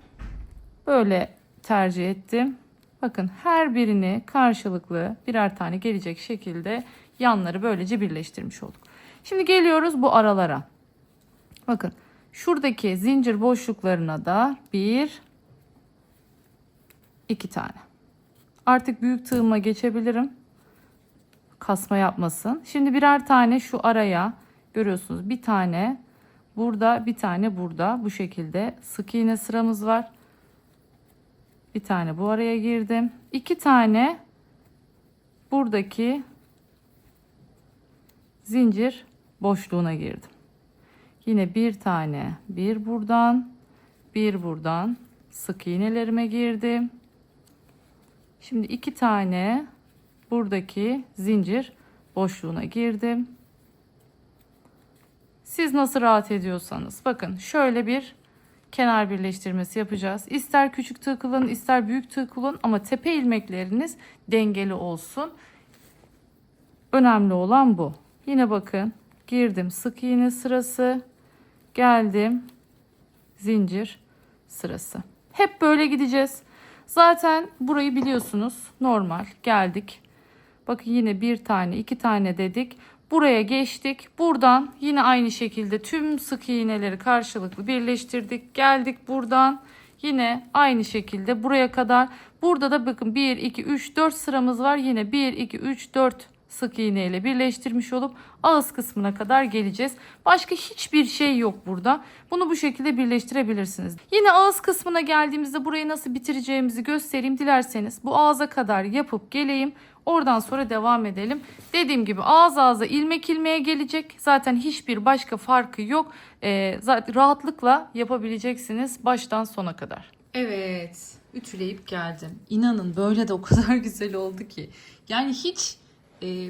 böyle tercih ettim. Bakın her birini karşılıklı birer tane gelecek şekilde yanları böylece birleştirmiş olduk. Şimdi geliyoruz bu aralara. Bakın şuradaki zincir boşluklarına da bir, iki tane. Artık büyük tığıma geçebilirim. Kasma yapmasın. Şimdi birer tane şu araya görüyorsunuz. Bir tane burada, bir tane burada. Bu şekilde sık iğne sıramız var. Bir tane bu araya girdim. İki tane buradaki zincir boşluğuna girdim. Yine bir tane, bir buradan, bir buradan sık iğnelerime girdim. Şimdi iki tane buradaki zincir boşluğuna girdim. Siz nasıl rahat ediyorsanız. Bakın şöyle bir kenar birleştirmesi yapacağız. İster küçük tığ kullanın, ister büyük tığ kullanın ama tepe ilmekleriniz dengeli olsun. Önemli olan bu. Yine bakın girdim sık iğne sırası, geldim zincir sırası. Hep böyle gideceğiz. Zaten burayı biliyorsunuz. Normal geldik. Bakın yine bir tane, iki tane dedik. Buraya geçtik. Buradan yine aynı şekilde tüm sık iğneleri karşılıklı birleştirdik. Geldik buradan yine aynı şekilde buraya kadar. Burada da bakın 1, 2, 3, 4 sıramız var. Yine 1, 2, 3, 4 sık iğne ile birleştirmiş olup ağız kısmına kadar geleceğiz. Başka hiçbir şey yok burada. Bunu bu şekilde birleştirebilirsiniz. Yine ağız kısmına geldiğimizde burayı nasıl bitireceğimizi göstereyim. Dilerseniz bu ağza kadar yapıp geleyim. Oradan sonra devam edelim. Dediğim gibi ağız ağza ilmek ilmeğe gelecek. Zaten hiçbir başka farkı yok. Zaten rahatlıkla yapabileceksiniz baştan sona kadar. Evet, ütüleyip geldim. İnanın böyle de o kadar güzel oldu ki. Yani hiç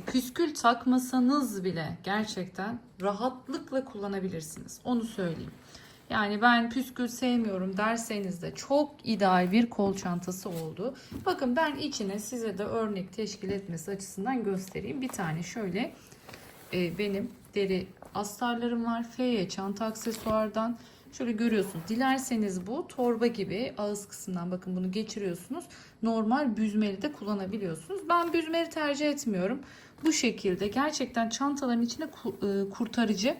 püskül takmasanız bile gerçekten rahatlıkla kullanabilirsiniz. Onu söyleyeyim. Yani ben püskül sevmiyorum derseniz de çok ideal bir kol çantası oldu. Bakın ben içine size de örnek teşkil etmesi açısından göstereyim. Bir tane şöyle benim deri astarlarım var. Feye çanta aksesuardan. Şöyle görüyorsunuz. Dilerseniz bu torba gibi ağız kısmından bakın bunu geçiriyorsunuz. Normal büzmeli de kullanabiliyorsunuz. Ben büzmeli tercih etmiyorum. Bu şekilde gerçekten çantaların içine kurtarıcı.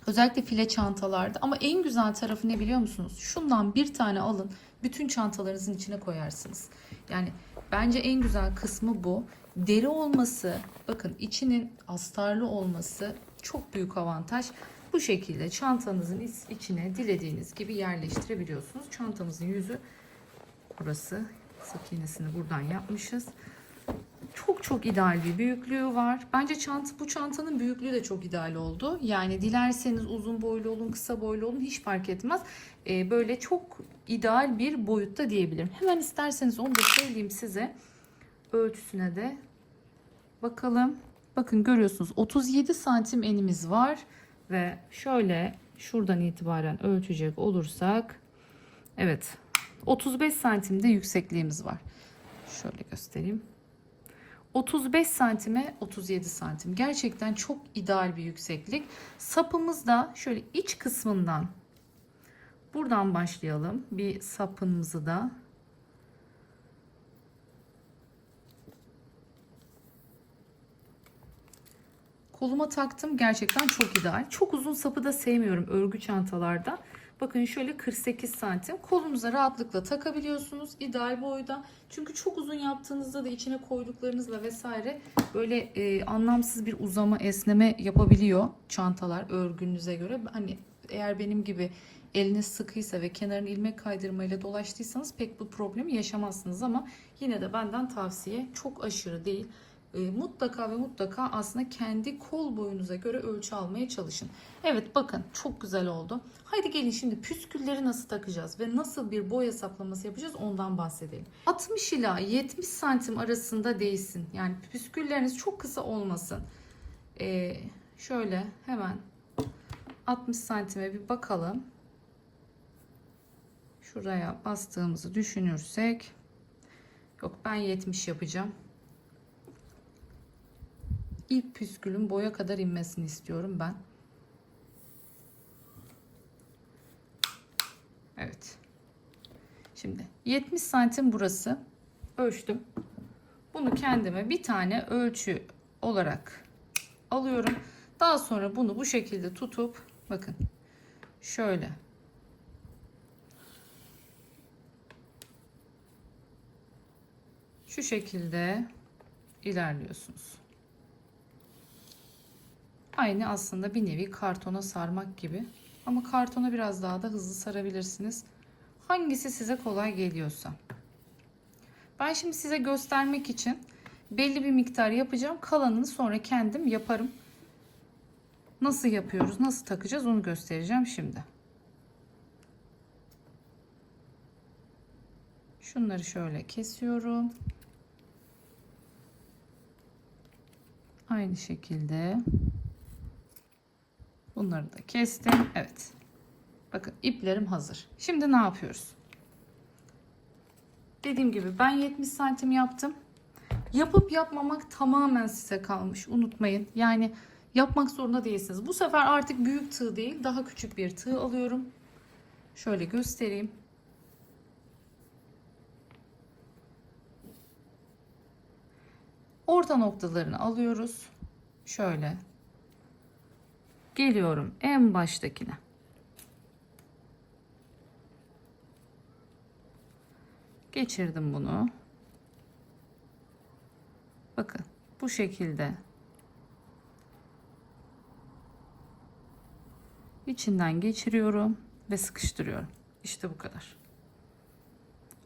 Özellikle file çantalarda. Ama en güzel tarafı ne biliyor musunuz? Şundan bir tane alın. Bütün çantalarınızın içine koyarsınız. Yani bence en güzel kısmı bu. Deri olması, bakın içinin astarlı olması çok büyük avantaj. Bu şekilde çantanızın içine dilediğiniz gibi yerleştirebiliyorsunuz. Çantamızın yüzü burası. Sık iğnesini buradan yapmışız. Çok ideal bir büyüklüğü var. Bence bu çantanın büyüklüğü de çok ideal oldu. Yani dilerseniz uzun boylu olun, kısa boylu olun hiç fark etmez. Böyle çok ideal bir boyutta diyebilirim. Hemen isterseniz onu da söyleyeyim size. Ölçüsüne de bakalım. Bakın görüyorsunuz 37 santim enimiz var. Ve şöyle şuradan itibaren ölçecek olursak, evet, 35 santimde yüksekliğimiz var. Şöyle göstereyim. 35 santime 37 santim. Gerçekten çok ideal bir yükseklik. Sapımız da şöyle iç kısmından, buradan başlayalım. Bir sapımızı da koluma taktım. Gerçekten çok ideal. Çok uzun sapı da sevmiyorum örgü çantalarda. Bakın şöyle 48 santim. Kolunuza rahatlıkla takabiliyorsunuz. İdeal boyda. Çünkü çok uzun yaptığınızda da içine koyduklarınızla vesaire böyle anlamsız bir uzama, esneme yapabiliyor çantalar örgünüze göre. Hani eğer benim gibi eliniz sıkıysa ve kenarını ilmek kaydırmayla dolaştıysanız pek bu problemi yaşamazsınız, ama yine de benden tavsiye, çok aşırı değil. Mutlaka ve mutlaka aslında kendi kol boyunuza göre ölçü almaya çalışın. Evet, bakın çok güzel oldu. Haydi gelin şimdi püskülleri nasıl takacağız ve nasıl bir boy hesaplaması yapacağız, ondan bahsedelim. 60 ila 70 santim arasında değilsin. Yani püskülleriniz çok kısa olmasın. Şöyle hemen 60 santime bir bakalım. Şuraya bastığımızı düşünürsek, yok, ben 70 yapacağım. İlk püskülün boya kadar inmesini istiyorum ben. Evet. Şimdi 70 santim burası. Ölçtüm. Bunu kendime bir tane ölçü olarak alıyorum. Daha sonra bunu bu şekilde tutup, bakın şöyle şu şekilde ilerliyorsunuz. Aynı aslında bir nevi kartona sarmak gibi. Ama kartona biraz daha da hızlı sarabilirsiniz. Hangisi size kolay geliyorsa. Ben şimdi size göstermek için belli bir miktar yapacağım. Kalanını sonra kendim yaparım. Nasıl yapıyoruz, nasıl takacağız onu göstereceğim şimdi. Şunları şöyle kesiyorum. Aynı şekilde bunları da kestim. Evet. Bakın iplerim hazır. Şimdi ne yapıyoruz? Dediğim gibi ben 70 santim yaptım. Yapıp yapmamak tamamen size kalmış. Unutmayın. Yani yapmak zorunda değilsiniz. Bu sefer artık büyük tığ değil, daha küçük bir tığ alıyorum. Şöyle göstereyim. Orta noktalarını alıyoruz. Şöyle. Geliyorum en baştakine. Geçirdim bunu. Bakın bu şekilde içinden geçiriyorum ve sıkıştırıyorum. İşte bu kadar.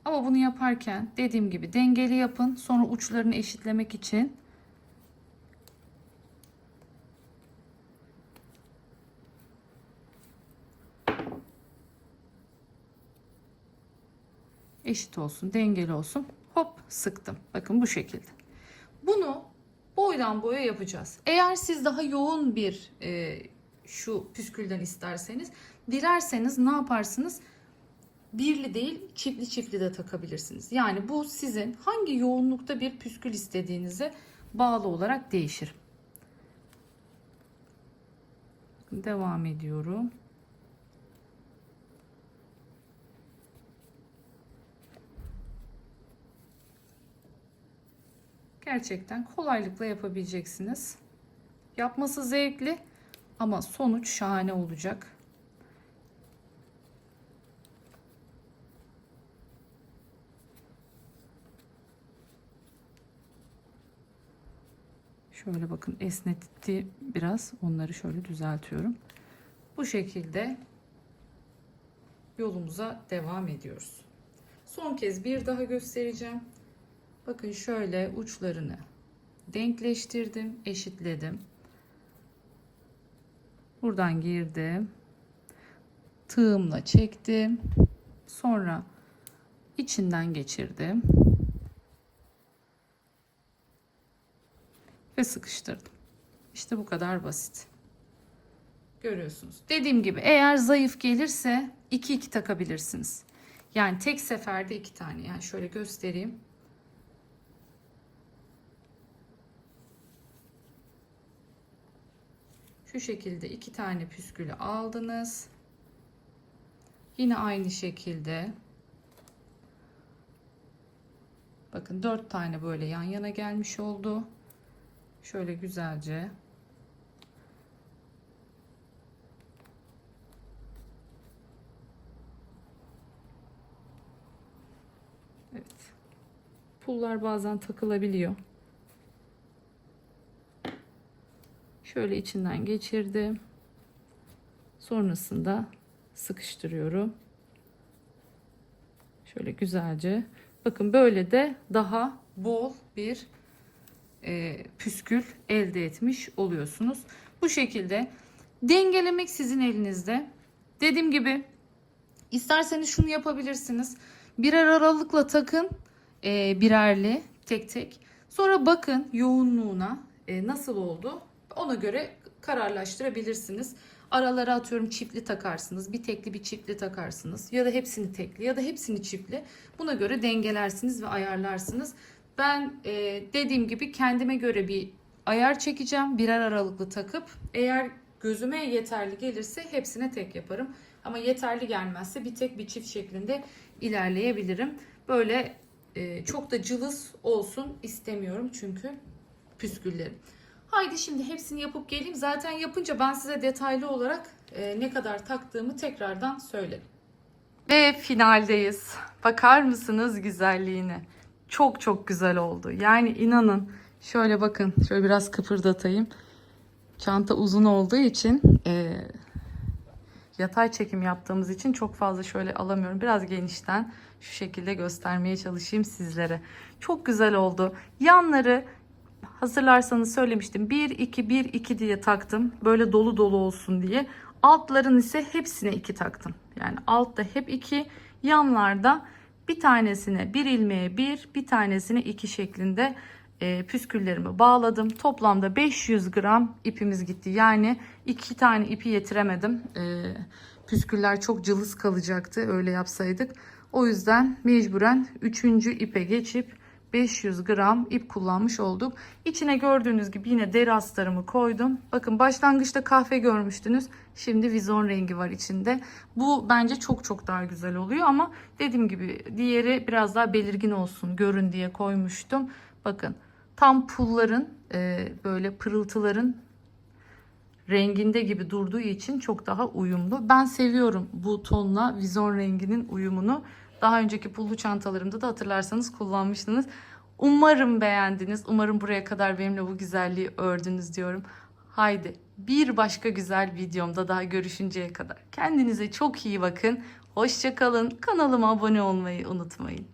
Ama bunu yaparken dediğim gibi dengeli yapın. Sonra uçlarını eşitlemek için eşit olsun, dengeli olsun. Hop, sıktım. Bakın bu şekilde. Bunu boydan boya yapacağız. Eğer siz daha yoğun bir şu püskülden isterseniz, dilerseniz ne yaparsınız? Birli değil, çiftli çiftli de takabilirsiniz. Yani bu sizin hangi yoğunlukta bir püskül istediğinize bağlı olarak değişir. Devam ediyorum. Gerçekten kolaylıkla yapabileceksiniz. Yapması zevkli ama sonuç şahane olacak. Şöyle bakın, esnetti biraz. Onları şöyle düzeltiyorum. Bu şekilde yolumuza devam ediyoruz. Son kez bir daha göstereceğim. Bakın şöyle uçlarını denkleştirdim, eşitledim. Buradan girdim. Tığımla çektim. Sonra içinden geçirdim. Ve sıkıştırdım. İşte bu kadar basit. Görüyorsunuz. Dediğim gibi eğer zayıf gelirse 2 takabilirsiniz. Yani tek seferde 2 tane. Yani şöyle göstereyim. Şu şekilde 2 tane püskülü aldınız. Yine aynı şekilde bakın 4 tane böyle yan yana gelmiş oldu. Şöyle güzelce evet. Pullar bazen takılabiliyor. Şöyle içinden geçirdim. Sonrasında sıkıştırıyorum. Şöyle güzelce. Bakın böyle de daha bol bir püskül elde etmiş oluyorsunuz. Bu şekilde dengelemek sizin elinizde. Dediğim gibi isterseniz şunu yapabilirsiniz. Birer aralıkla takın, birerli tek tek. Sonra bakın yoğunluğuna nasıl oldu. Ona göre kararlaştırabilirsiniz. Aralara atıyorum çiftli takarsınız. Bir tekli bir çiftli takarsınız. Ya da hepsini tekli ya da hepsini çiftli. Buna göre dengelersiniz ve ayarlarsınız. Ben dediğim gibi kendime göre bir ayar çekeceğim. Birer aralıklı takıp eğer gözüme yeterli gelirse hepsine tek yaparım. Ama yeterli gelmezse bir tek bir çift şeklinde ilerleyebilirim. Böyle çok da cılız olsun istemiyorum çünkü püsküllerim. Haydi şimdi hepsini yapıp geleyim. Zaten yapınca ben size detaylı olarak ne kadar taktığımı tekrardan söylerim. Ve finaldeyiz. Bakar mısınız güzelliğine? Çok çok güzel oldu. Yani inanın. Şöyle bakın. Şöyle biraz kıpırdatayım. Çanta uzun olduğu için yatay çekim yaptığımız için çok fazla şöyle alamıyorum. Biraz genişten şu şekilde göstermeye çalışayım sizlere. Çok güzel oldu. Yanları hatırlarsanız söylemiştim. 1 2 1 2 diye taktım. Böyle dolu dolu olsun diye. Altların ise hepsine 2 taktım. Yani altta hep 2, yanlarda bir tanesine bir ilmeğe 1, bir tanesine 2 şeklinde püsküllerimi bağladım. Toplamda 500 gram ipimiz gitti. Yani 2 tane ipi yetiremedim. Püsküller çok cılız kalacaktı öyle yapsaydık. O yüzden mecburen 3. ipe geçip 500 gram ip kullanmış olduk. İçine gördüğünüz gibi yine deri astarımı koydum. Bakın başlangıçta kahve görmüştünüz. Şimdi vizon rengi var içinde. Bu bence çok çok daha güzel oluyor ama dediğim gibi diğeri biraz daha belirgin olsun görün diye koymuştum. Bakın tam pulların böyle pırıltıların renginde gibi durduğu için çok daha uyumlu. Ben seviyorum bu tonla vizon renginin uyumunu. Daha önceki pullu çantalarımda da hatırlarsanız kullanmıştınız. Umarım beğendiniz. Umarım buraya kadar benimle bu güzelliği ördünüz diyorum. Haydi bir başka güzel videomda daha görüşünceye kadar. Kendinize çok iyi bakın. Hoşça kalın. Kanalıma abone olmayı unutmayın.